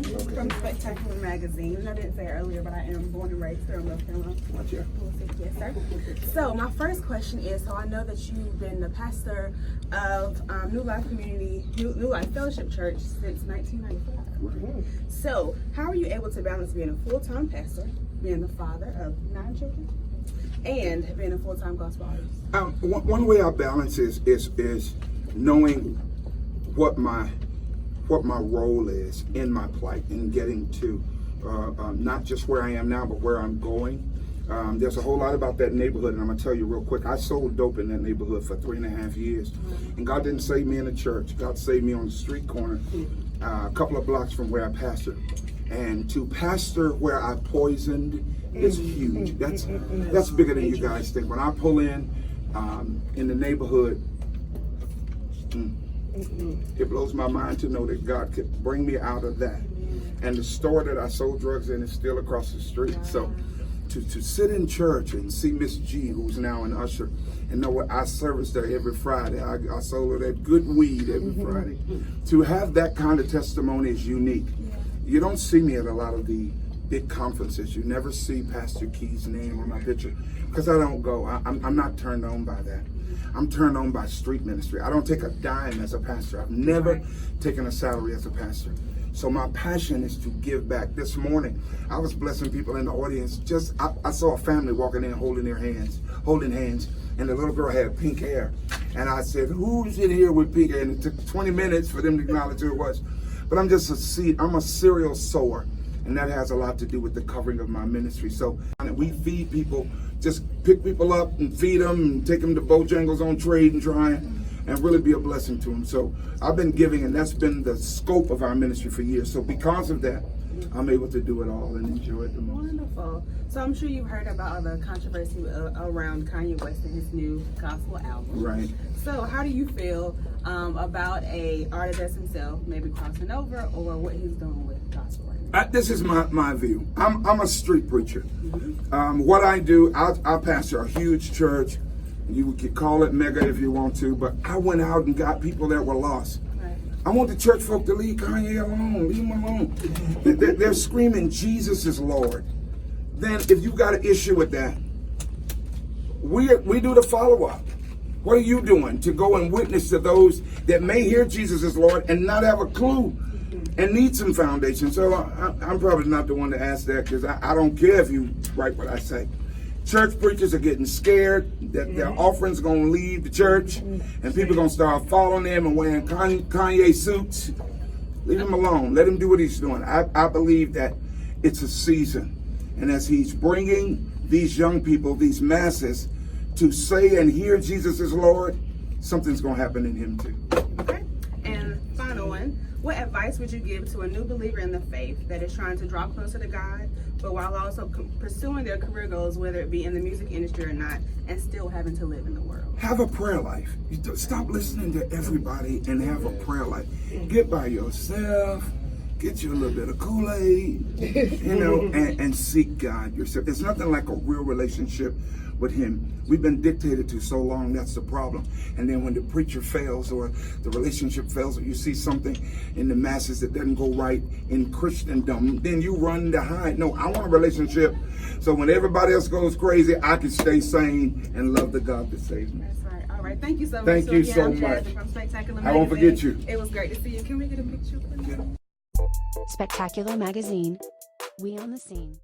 Jasmine from Spectacular Magazine. I didn't say earlier, but I am born and raised here in North Carolina. Yes, sir. So my first question is, so I know that you've been the pastor of New Life Fellowship Church since 1995. So how are you able to balance being a full-time pastor, being the father of 9 children, and being a full-time gospel artist? One way I balance is knowing what my role is in my plight and getting to not just where I am now, but where I'm going. There's a whole lot about that neighborhood, and I'm gonna tell you real quick. I sold dope in that neighborhood for 3.5 years, and God didn't save me in a church. God saved me on the street corner, a couple of blocks from where I pastored. And to pastor where I poisoned is huge. That's bigger than you guys think. When I pull in the neighborhood, it blows my mind to know that God could bring me out of that. And the store that I sold drugs in is still across the street. So to sit in church and see Miss G, who's now an usher, and know what I serviced her every Friday. I sold her that good weed every Friday. To have that kind of testimony is unique. You don't see me at a lot of the big conferences. You never see Pastor Kee's name on my picture because I don't go. I'm not turned on by that. I'm turned on by street ministry. I don't take a dime as a pastor. I've never taken a salary as a pastor. So my passion is to give back. This morning, I was blessing people in the audience. I saw a family walking in holding hands, and the little girl had pink hair. And I said, who's in here with pink hair? And it took 20 minutes for them to acknowledge who it was. But I'm just a seed. I'm a serial sower. And that has a lot to do with the covering of my ministry. So we feed people, just pick people up and feed them and take them to Bojangles on Trade and try and really be a blessing to them. So I've been giving, and that's been the scope of our ministry for years. So because of that, I'm able to do it all and enjoy it the most. Wonderful. So I'm sure you've heard about all the controversy around Kanye West and his new gospel album. Right. So how do you feel about a artist as himself maybe crossing over, or what he's doing with gospel right now? This is my view. I'm a street preacher. What I do, I pastor a huge church. You could call it mega if you want to, but I went out and got people that were lost. I want the church folk to leave Kanye alone, leave him alone. They're screaming, Jesus is Lord. Then if you've got an issue with that, we do the follow-up. What are you doing to go and witness to those that may hear Jesus is Lord and not have a clue and need some foundation? So I'm probably not the one to ask that, because I don't care if you write what I say. Church preachers are getting scared that their offerings are going to leave the church and people are going to start following them and wearing Kanye suits. Leave him alone. Let him do what he's doing. I believe that it's a season. And as he's bringing these young people, these masses, to say and hear Jesus is Lord, something's going to happen in him too. Okay. And final one. What advice would you give to a new believer in the faith that is trying to draw closer to God, but while also pursuing their career goals, whether it be in the music industry or not, and still having to live in the world? Have a prayer life. Stop listening to everybody and have a prayer life. Get by yourself. Get you a little bit of Kool-Aid, and seek God yourself. It's nothing like a real relationship with him. We've been dictated to so long, that's the problem. And then when the preacher fails or the relationship fails, or you see something in the masses that doesn't go right in Christendom, then you run to hide. No, I want a relationship so when everybody else goes crazy, I can stay sane and love the God that saved me. That's right. All right. Thank you so much. Thank you so much. From Spectacular I won't forget you. It was great to see you. Can we get a picture, please? Yeah. Spectacular Magazine. We on the scene.